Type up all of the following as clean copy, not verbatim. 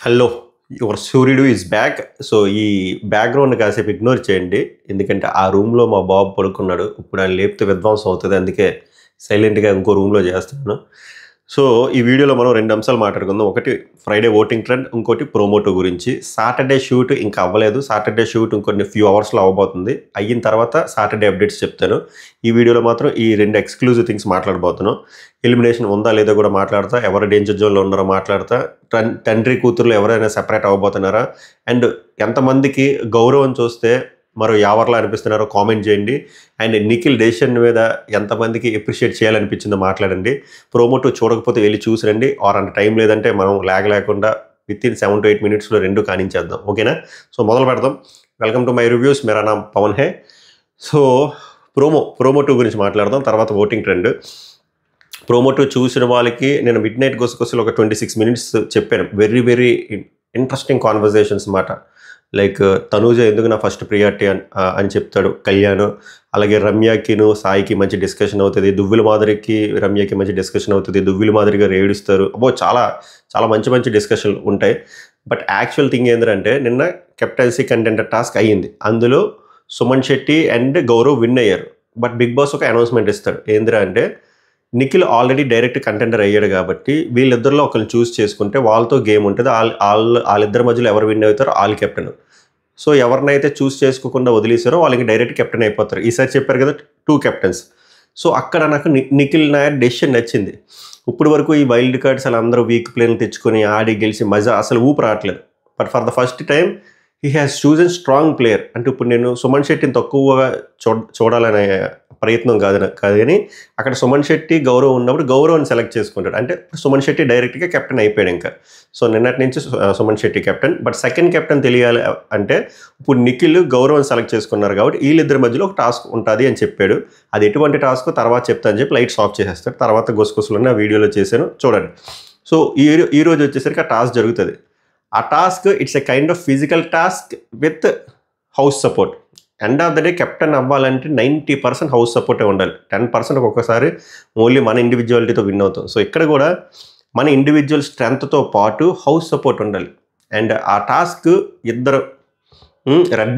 Hello your సూర్యుడు is back. So ఈ background కాసేపు ఇగ్నోర్ చేయండి. ఎందుకంటే ఆ రూమ్లో మా బాబు పడుకున్నాడు. ఇప్పుడు ఆయన లేపితే విధ్వంసం అవుతుంది. అందుకే సైలెంట్గా ఇంకో రూమ్లో చేస్తున్నాను. సో ఈ వీడియోలో మనం రెండు అంశాలు మాట్లాడుకుందాం. ఒకటి ఫ్రైడే ఓటింగ్ ట్రెండ్, ఇంకోటి ప్రోమోటో గురించి. సాటర్డే షూట్ ఇంకా అవ్వలేదు. సాటర్డే షూట్ ఇంకొన్ని ఫ్యూ అవర్స్లో అవ్వబోతుంది. అయిన తర్వాత సాటర్డే అప్డేట్స్ చెప్తాను. ఈ వీడియోలో మాత్రం ఈ రెండు ఎక్స్క్లూజివ్ థింగ్స్ మాట్లాడబోతున్నాను. ఎలిమినేషన్ ఉందా లేదా కూడా మాట్లాడతా, ఎవరు డేంజర్ జోన్లో ఉన్నారో మాట్లాడతా, తండ్రి కూతురులు ఎవరైనా సెపరేట్ అవ్వబోతున్నారా, అండ్ ఎంతమందికి గౌరవం చూస్తే మరో యావర్లా అనిపిస్తున్నారో కామెంట్ చేయండి. అండ్ నిఖిల్ డెసిషన్ మీద ఎంతమందికి అప్రిషియేట్ చేయాలనిపించిందో మాట్లాడండి. ప్రోమోటో చూడకపోతే వెళ్ళి చూసిరండి. ఆర్ అంత టైం లేదంటే మనం లేకుండా వితిన్ 7 to 8 minutesలో రెండు కానించేద్దాం. ఓకేనా? సో మొదలు పెడదాం. Welcome to my reviews. Mera NAM Pawan hey. So ప్రోమోటో గురించి మాట్లాడదాం, తర్వాత ఓటింగ్ ట్రెండ్. ప్రోమోటో చూసిన వాళ్ళకి నేను మిడ్ నైట్ గొసగొసలు ఒక 26 minutes చెప్పాను. వెరీ వెరీ ఇంట్రెస్టింగ్ కాన్వర్జేషన్స్ మాట. లైక్ తనూజ ఎందుకు నా ఫస్ట్ ప్రియారిటీ అని చెప్తాడు కళ్యాణ్. అలాగే రమ్యకిను సాయికి మంచి డిస్కషన్ అవుతుంది. దువ్విల మాదిరికి రమ్యకి మంచి డిస్కషన్ అవుతుంది. దువ్విల మాదిరిగా ఏడుస్తారు. అబ్బో చాలా చాలా మంచి మంచి డిస్కషన్లు ఉంటాయి. బట్ యాక్చువల్ థింగ్ ఏంటంటే నిన్న కెప్టెన్సీ కంటెండర్ టాస్క్ అయ్యింది. అందులో సుమన్ శెట్టి అండ్ గౌరవ్ విన్ అయ్యారు. బట్ బిగ్ బాస్ ఒక అనౌన్స్మెంట్ ఇస్తాడు. ఏందిరా అంటే నిఖిల్ ఆల్రెడీ డైరెక్ట్ కంటెండర్ అయ్యాడు కాబట్టి వీళ్ళిద్దరిలో ఒకరిని చూస్ చేసుకుంటే వాళ్ళతో గేమ్ ఉంటుంది. వాళ్ళిద్దరి మధ్యలో ఎవరు విన్ అవుతారో వాళ్ళు కెప్టెన్. సో ఎవరినైతే చూస్ చేసుకోకుండా వదిలేసారో వాళ్ళకి డైరెక్ట్ కెప్టెన్ అయిపోతారు. ఈసారి చెప్పారు కదా 2 captains. సో అక్కడ నాకు నిఖిల్ నాయర్ డెసిషన్ నచ్చింది. ఇప్పుడు వరకు ఈ వైల్డ్ కార్డ్స్ అలా అందరూ వీక్ ప్లేని తెచ్చుకొని ఆడి గెలిచి మజా అసలు ఊపు రావట్లేదు. But for the first time he has chosen strong player. అంటే ఇప్పుడు నేను సుమన్ శెట్టిని తక్కువగా చూడాలనే ప్రయత్నం కాదు కానీ అక్కడ సుమన్ శెట్టి గౌరవ్ ఉన్నప్పుడు గౌరవ్ని సెలెక్ట్ చేసుకుంటాడు. అంటే సుమన్ శెట్టి డైరెక్ట్గా కెప్టెన్ అయిపోయాడు ఇంకా. సో నిన్నటి నుంచి Suman Shetty captain. But second captain తెలియాలి అంటే ఇప్పుడు నిఖిల్ గౌరవ్ని సెలెక్ట్ చేసుకున్నారు కాబట్టి వీళ్ళిద్దరి మధ్యలో ఒక టాస్క్ ఉంటుంది అని చెప్పాడు. అది ఎటువంటి టాస్క్ తర్వాత చెప్తా అని చెప్పి లైట్స్ ఆఫ్ చేసేస్తాడు. తర్వాత గొసగొసలు ఆ వీడియోలో చేశాను చూడండి. సో ఈ రోజు వచ్చేసరికి ఆ టాస్క్ జరుగుతుంది. ఆ task it's a kind of physical task with house support. End of the day captain అవ్వాలంటే 90% హౌస్ సపోర్టే ఉండాలి. 10% ఒక్కొక్కసారి ఓన్లీ మన ఇండివిజువాలిటీతో విన్ అవుతాం. సో ఇక్కడ కూడా మన ఇండివిజువల్ స్ట్రెంగ్త్తో పాటు హౌస్ సపోర్ట్ ఉండాలి. అండ్ ఆ టాస్క్ ఇద్దరు రెడ్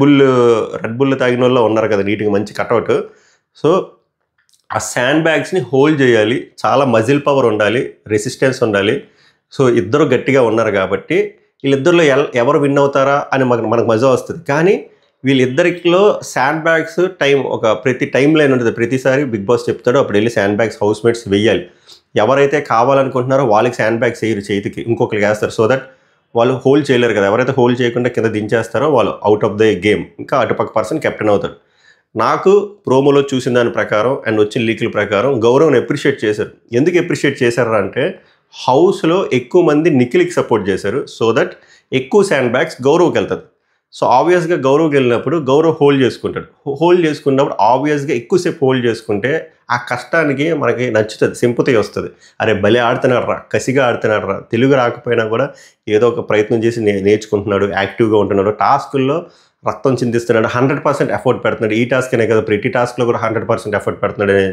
బుల్ తాగిన వాళ్ళు ఉన్నారు కదా, నీట్గా మంచి కట్అవుట్. సో ఆ శాండ్ బ్యాగ్స్ని హోల్డ్ చేయాలి. చాలా మజిల్ పవర్ ఉండాలి, రెసిస్టెన్స్ ఉండాలి. సో ఇద్దరు గట్టిగా ఉన్నారు కాబట్టి వీళ్ళిద్దరిలో ఎవరు విన్ అవుతారా అని మనకు మజా వస్తుంది. కానీ వీళ్ళిద్దరిలో శాండ్ బ్యాగ్స్ ప్రతి టైం లైన్ ఉంటుంది. ప్రతిసారి బిగ్ బాస్ చెప్తాడో అప్పుడు వెళ్ళి శాండ్ బ్యాగ్స్ హౌస్ మేట్స్ వెయ్యాలి. ఎవరైతే కావాలనుకుంటున్నారో వాళ్ళకి శాండ్ బ్యాగ్స్ వేయరు చేతికి, ఇంకొకరికి వేస్తారు. సో దట్ వాళ్ళు హోల్డ్ చేయలేరు కదా. ఎవరైతే హోల్డ్ చేయకుండా కింద దించేస్తారో వాళ్ళు అవుట్ ఆఫ్ ద గేమ్. ఇంకా అటుపక్క పర్సన్ కెప్టెన్ అవుతాడు. నాకు ప్రోమోలో చూసిన దాని ప్రకారం అండ్ వచ్చిన లీకుల ప్రకారం గౌరవ్ని అప్రిషియేట్ చేశారు. ఎందుకు అప్రిషియేట్ చేశారు అంటే హౌస్లో ఎక్కువ మంది నిఖిల్కి సపోర్ట్ చేశారు. సో దట్ ఎక్కువ శాండ్ బ్యాగ్స్ గౌరవ్కి వెళ్తుంది. సో ఆబ్వియస్గా గౌరవ్కి వెళ్ళినప్పుడు గౌరవ్ హోల్డ్ చేసుకుంటాడు. హోల్డ్ చేసుకున్నప్పుడు ఆబ్వియస్గా ఎక్కువసేపు హోల్డ్ చేసుకుంటే ఆ కష్టానికి మనకి నచ్చుతుంది, సింపతి వస్తుంది. అరే భలే ఆడుతున్నాడు రా, కసిగా ఆడుతున్నాడు రా, తెలుగు రాకపోయినా కూడా ఏదో ఒక ప్రయత్నం చేసి నేర్చుకుంటున్నాడు, యాక్టివ్గా ఉంటున్నాడు, టాస్కుల్లో రక్తం చిందిస్తున్నాడు, 100% ఎఫర్ట్ పెడుతున్నాడు. ఈ టాస్క్ అనే కదా ప్రతి టాస్క్లో కూడా 100% ఎఫర్ట్ పెడుతున్నాడు అనే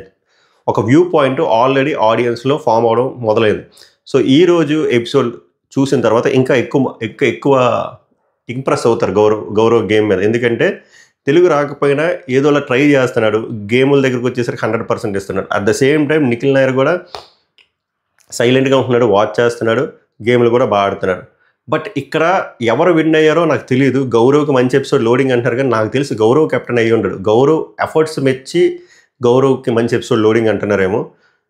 ఒక వ్యూ పాయింట్ ఆల్రెడీ ఆడియన్స్లో ఫామ్ అవడం మొదలైంది. సో ఈరోజు ఎపిసోడ్ చూసిన తర్వాత ఇంకా ఎక్కువ ఇంప్రెస్ అవుతారు గౌరవ్ గేమ్ మీద. ఎందుకంటే తెలుగు రాకపోయినా ఏదోలా ట్రై చేస్తున్నాడు, గేముల దగ్గరకు వచ్చేసరికి 100% ఇస్తున్నాడు. At the same time Nikhil Nair కూడా సైలెంట్గా ఉంటున్నాడు, వాచ్ చేస్తున్నాడు, గేమ్లు కూడా బాగా ఆడుతున్నాడు. బట్ ఇక్కడ ఎవరు విన్ అయ్యారో నాకు తెలియదు. గౌరవ్కి మంచి ఎపిసోడ్ లోడింగ్ అంటారు కానీ నాకు తెలిసి గౌరవ్ కెప్టెన్ అయ్యి ఉండడు. గౌరవ్ ఎఫర్ట్స్ మెచ్చి గౌరవ్కి మంచి ఎపిసోడ్ లోడింగ్ అంటున్నారేమో.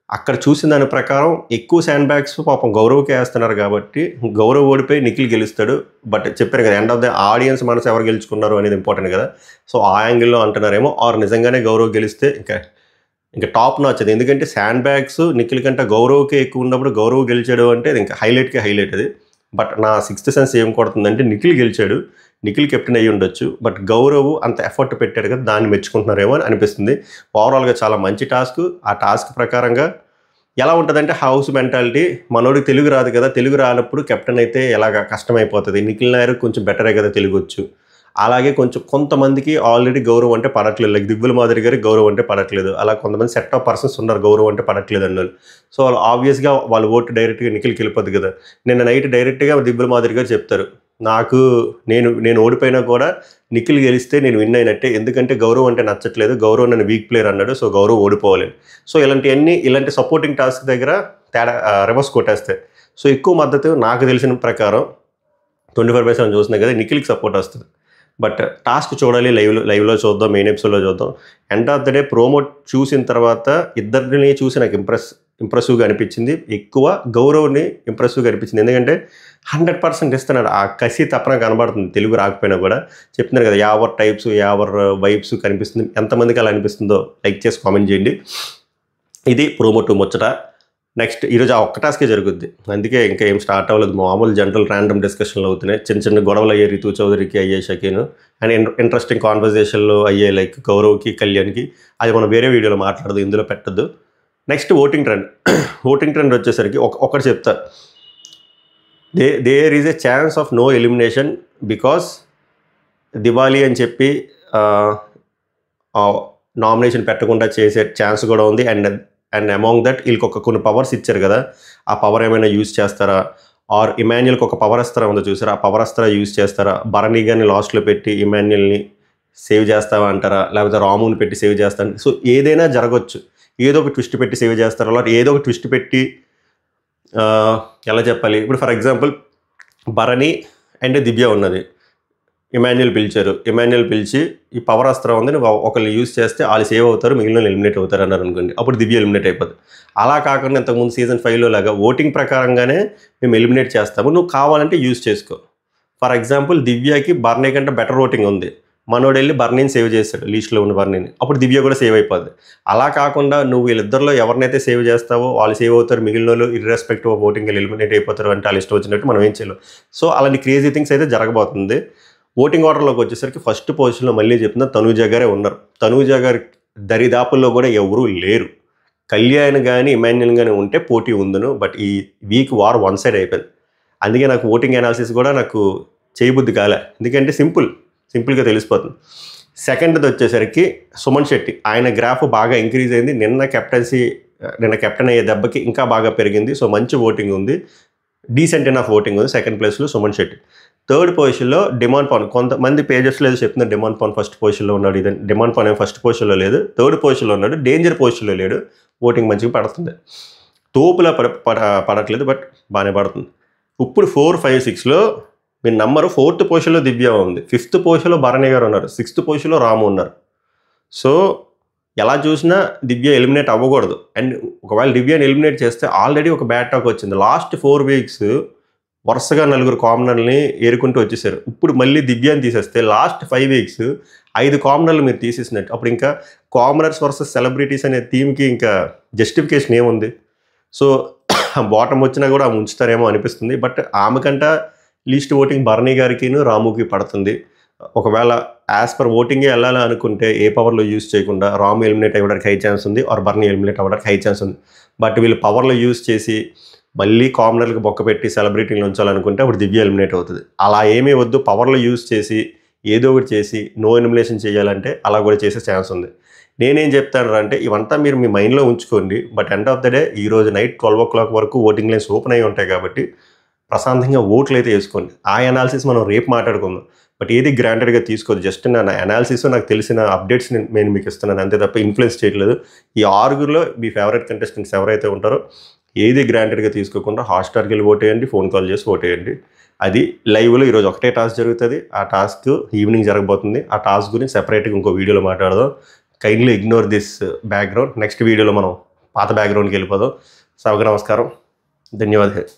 అక్కడ చూసిన దాని ప్రకారం ఎక్కువ శాండ్ బ్యాగ్స్ పాపం గౌరవ్కే వేస్తున్నారు కాబట్టి గౌరవ్ ఓడిపోయి నిఖిల్ గెలుస్తాడు. బట్ చెప్పారు కదా ఎండ్ ఆఫ్ ద ఆడియన్స్ మనసు ఎవరు గెలుచుకున్నారు అనేది ఇంపార్టెంట్ కదా. సో ఆ యాంగిల్లో అంటున్నారేమో. ఆర్ నిజంగానే గౌరవ్ గెలిస్తే ఇంకా టాప్ నాచ్ అది. ఎందుకంటే శాండ్ బ్యాగ్స్ నిఖిల్ కంటే గౌరవ్కే ఎక్కువ ఉన్నప్పుడు గౌరవ్ గెలిచాడు అంటే ఇంకా హైలైట్ అది. బట్ నా 6th సెన్స్ ఏం కొడుతుందంటే నిఖిల్ గెలిచాడు, నిఖిల్ కెప్టెన్ అయ్యి ఉండొచ్చు. బట్ గౌరవ్ అంత ఎఫర్ట్ పెట్టాడు కదా, దాన్ని మెచ్చుకుంటున్నారేమో అని అనిపిస్తుంది. ఓవరాల్గా చాలా మంచి టాస్క్. ఆ టాస్క్ ప్రకారంగా ఎలా ఉంటుందంటే హౌస్ మెంటాలిటీ. మనోడికి తెలుగు రాదు కదా, తెలుగు రానప్పుడు కెప్టెన్ అయితే ఎలాగ కష్టమైపోతుంది. నిఖిల్ నాయర్ కొంచెం బెటరే కదా తెలుగు వచ్చు. అలాగే కొంతమందికి ఆల్రెడీ గౌరవం అంటే పడట్లేదు. లైక్ దివ్వుల మాదిరి గారికి గౌరవం అంటే పడట్లేదు. అలా కొంతమంది సెట్ ఆఫ్ పర్సన్స్ ఉన్నారు గౌరవం అంటే పడట్లేదు అన్నోళ్ళు. సో వాళ్ళు ఆబ్వియస్గా వాళ్ళ ఓటు డైరెక్ట్గా నిఖిల్కి వెళ్ళిపోద్ది కదా. నిన్న నైట్ డైరెక్ట్గా దివ్వుల మాదిరి గారు చెప్తారు, నాకు నేను ఓడిపోయినా కూడా నిఖిల్ గెలిస్తే నేను విన్ అయినట్టే, ఎందుకంటే గౌరవం అంటే నచ్చట్లేదు, గౌరవం నన్ను వీక్ ప్లేయర్ అన్నాడు, సో గౌరవం ఓడిపోవాలి. సో ఇలాంటి సపోర్టింగ్ టాస్క్ దగ్గర తేడా రివర్స్ కొట్టేస్తాయి. సో ఎక్కువ మద్దతు నాకు తెలిసిన ప్రకారం 24/7 చూస్తున్నాయి కదా, నిఖిల్కి సపోర్ట్ వస్తుంది. బట్ టాస్క్ చూడాలి, లైవ్లో చూద్దాం, మెయిన్ ఎపిసోడ్లో చూద్దాం. End of the day promo చూసిన తర్వాత ఇద్దరిని చూసి నాకు ఇంప్రెసివ్గా అనిపించింది. ఎక్కువ గౌరవ్ని ఇంప్రెసివ్గా అనిపించింది, ఎందుకంటే 100% ఇస్తున్నాడు. ఆ కసి తప్పన కనబడుతుంది, తెలుగు రాకపోయినా కూడా. చెప్తున్నారు కదా, యావర్ టైప్స్ యావర్ వైబ్స్ కనిపిస్తుంది. ఎంతమందికి అలా అనిపిస్తుందో లైక్ చేసి కామెంట్ చేయండి. ఇది ప్రోమో 2 ముచ్చట. నెక్స్ట్ ఈరోజు ఆ ఒక్క టాస్కే జరుగుద్ది, అందుకే ఇంకా ఏం స్టార్ట్ అవ్వలేదు. మామూలు జనరల్ ర్యాండమ్ డిస్కషన్లు అవుతున్నాయి, చిన్న గొడవలు అయ్యే రితు చౌదరికి అయ్యే షకీను, అండ్ ఇంట్రెస్టింగ్ కాన్వర్జేషన్లు అయ్యే లైక్ గౌరవ్కి కళ్యాణ్కి. అది మనం వేరే వీడియోలో మాట్లాడదు, ఇందులో పెట్టద్దు. నెక్స్ట్ ఓటింగ్ ట్రెండ్ వచ్చేసరికి ఒకటి చెప్తా, there is a chance of no elimination because Diwali అని చెప్పి నామినేషన్ పెట్టకుండా చేసే ఛాన్స్ కూడా ఉంది. అండ్ అమాంగ్ దట్ వీళ్ళకి కొన్ని పవర్స్ ఇచ్చారు కదా, ఆ పవర్ ఏమైనా యూజ్ చేస్తారా, ఆర్ ఇమాన్యుయల్కి ఒక పవర్ అస్త్రా ఉందో చూసారా, ఆ పవర్ అస్త్రా యూజ్ చేస్తారా, భరణి గారిని లాస్ట్లో పెట్టి ఇమాన్యుయల్ని సేవ్ చేస్తావా అంటారా, లేకపోతే రాముని పెట్టి సేవ్ చేస్తాను. సో ఏదైనా జరగవచ్చు, ఏదో ఒక ట్విస్ట్ పెట్టి సేవ్ చేస్తారా, అలా ఏదో ఒక ట్విస్ట్ పెట్టి ఎలా చెప్పాలి. ఇప్పుడు ఫర్ ఎగ్జాంపుల్ భరణి అండ్ దివ్య ఉన్నది, ఇమాన్యుయల్ పిలిచి ఈ పవర్ అస్త్రం ఉంది, నువ్వు ఒకళ్ళు యూజ్ చేస్తే వాళ్ళు సేవ్ అవుతారు, మిగిలిన ఎలిమినేట్ అవుతారు అన్నారు అనుకోండి, అప్పుడు దివ్య ఎలిమినేట్ అయిపోతుంది. అలా కాకుండా ఇంతకుముందు సీజన్ 5లో లాగా ఓటింగ్ ప్రకారంగానే మేము ఎలిమినేట్ చేస్తాము, నువ్వు కావాలంటే యూజ్ చేసుకో. ఫర్ ఎగ్జాంపుల్ దివ్యకి బర్నీ కంటే బెటర్ ఓటింగ్ ఉంది, మనోడు వెళ్ళి బర్నీని సేవ్ చేస్తాడు, లీస్ట్లో ఉన్న బర్నీని, అప్పుడు దివ్య కూడా సేవ్ అయిపోద్ది. అలా కాకుండా నువ్వు వీళ్ళిద్దరిలో ఎవరినైతే సేవ్ చేస్తావో వాళ్ళు సేవ్ అవుతారు, మిగిలిన వాళ్ళు ఇర్రెస్పెక్టివ్ ఆఫ్ ఓటింగ్ ఎలిమినేట్ అయిపోతారు అంటే వాళ్ళు ఇష్టం వచ్చినట్టు మనం ఏం చేయలేం. సో అలాంటి క్రేజీ థింగ్స్ అయితే జరగబోతుంది. ఓటింగ్ ఆర్డర్లోకి వచ్చేసరికి ఫస్ట్ పొజిషన్లో మళ్ళీ చెప్తున్నా తనూజ గారే ఉన్నారు. తనూజ గారి దరిదాపుల్లో కూడా ఎవరూ లేరు. కళ్యాణ్ కానీ ఇమాన్యుయల్ కానీ ఉంటే పోటీ ఉందను, బట్ ఈ వీక్ వార్ వన్ సైడ్ అయిపోయింది. అందుకే నాకు ఓటింగ్ అనాలిసిస్ కూడా నాకు చేయబుద్ధి కాలే, ఎందుకంటే సింపుల్గా తెలిసిపోతుంది. సెకండ్ది వచ్చేసరికి సుమన్ శెట్టి, ఆయన గ్రాఫ్ బాగా ఇంక్రీజ్ అయింది. నిన్న కెప్టెన్ అయ్యే దెబ్బకి ఇంకా బాగా పెరిగింది. సో మంచి ఓటింగ్ ఉంది, డీసెంట్ ఎనఫ్ ఓటింగ్ ఉంది. సెకండ్ ప్లేస్లో సుమన్ శెట్టి. థర్డ్ పొజిషన్లో డిమాండ్ పవన్. కొంతమంది పేజెస్లో ఏదో చెప్తున్నారు డిమాండ్ పవన్ ఫస్ట్ పొజిషన్లో ఉన్నాడు, ఇది డిమాండ్ పవన్ ఏం ఫస్ట్ పొజిషన్లో లేదు, థర్డ్ పొజిషన్లో ఉన్నాడు. డేంజర్ పొజిషన్లో లేడు, ఓటింగ్ మంచిగా పడుతుంది. తోపులా పడట్లేదు, బట్ బాగానే పడుతుంది. ఇప్పుడు 4, 5, 6లో మీ నంబరు 4th పొజిషన్లో దివ్య ఉంది, 5th పొజిషన్లో భరణి గారు ఉన్నారు, 6th పొజిషన్లో రాము ఉన్నారు. సో ఎలా చూసినా దివ్య ఎలిమినేట్ అవ్వకూడదు. అండ్ ఒకవేళ దివ్యని ఎలిమినేట్ చేస్తే ఆల్రెడీ ఒక బ్యాడ్ టాక్ వచ్చింది. లాస్ట్ 4 వీక్స్ వరుసగా 4 కామనర్ని ఏరుకుంటూ వచ్చేసారు. ఇప్పుడు మళ్ళీ దివ్యాన్ని తీసేస్తే లాస్ట్ 5 వీక్స్ 5 కామనర్లు మీరు తీసేసినట్టు. అప్పుడు ఇంకా కామనర్స్ వర్సెస్ సెలబ్రిటీస్ అనే థీమ్కి ఇంకా జస్టిఫికేషన్ ఏముంది? సో బాటమ్ వచ్చినా కూడా ఆమె ఉంచుతారేమో అనిపిస్తుంది. బట్ ఆమెకంట లీస్ట్ ఓటింగ్ భరణి గారికిను రాముకి పడుతుంది. ఒకవేళ యాజ్ పర్ ఓటింగే వెళ్ళాలి అనుకుంటే ఏ పవర్లో యూజ్ చేయకుండా రాము ఎలిమినేట్ అవ్వడానికి హై ఛాన్స్ ఉంది, ఆర్ భరణి ఎలిమినేట్ అవ్వడానికి హై ఛాన్స్ ఉంది. బట్ వీళ్ళు పవర్లో యూజ్ చేసి మళ్ళీ కామనర్లకు బొక్క పెట్టి సెలబ్రిటీలు ఉంచాలనుకుంటే అప్పుడు దివ్య ఎలిమినేట్ అవుతుంది. అలా ఏమీ వద్దు, పవర్లో యూజ్ చేసి ఏదో ఒకటి చేసి నో ఎలిమినేషన్ చేయాలంటే అలా కూడా చేసే ఛాన్స్ ఉంది. నేనేం చెప్తాను అంటే ఇవంతా మీరు మీ మైండ్లో ఉంచుకోండి. But end of the day ఈరోజు నైట్ 12 o'clock వరకు ఓటింగ్ లైన్స్ ఓపెన్ అయ్యి ఉంటాయి కాబట్టి ప్రశాంతంగా ఓట్లు అయితే వేసుకోండి. ఆ అనాలిసిస్ మనం రేపు మాట్లాడుకుందాం. బట్ ఏది గ్రాంటెడ్గా తీసుకోదు, జస్ట్ నా అనాలిసిస్ నాకు తెలిసిన అప్డేట్స్ నేను మీకు ఇస్తున్నాను అంతే తప్ప ఇన్ఫ్లుయెన్స్ చేయట్లేదు. ఈ 6గురిలో మీ ఫేవరెట్ కంటెస్టెంట్స్ ఎవరైతే ఉంటారో ఏది గ్రాంటెడ్గా తీసుకోకుండా హాట్స్టార్కి వెళ్ళి ఓటేయండి, ఫోన్ కాల్ చేసి ఓటేయండి. అది లైవ్లో ఈరోజు ఒకటే టాస్క్ జరుగుతుంది. ఆ టాస్క్ ఈవినింగ్ జరగబోతుంది. ఆ టాస్క్ గురించి సెపరేట్గా ఇంకో వీడియోలో మాట్లాడదాం. Kindly ignore this background. Next వీడియోలో మనం పాత బ్యాక్గ్రౌండ్కి వెళ్ళిపోదాం. సభకు నమస్కారం, ధన్యవాదాలు.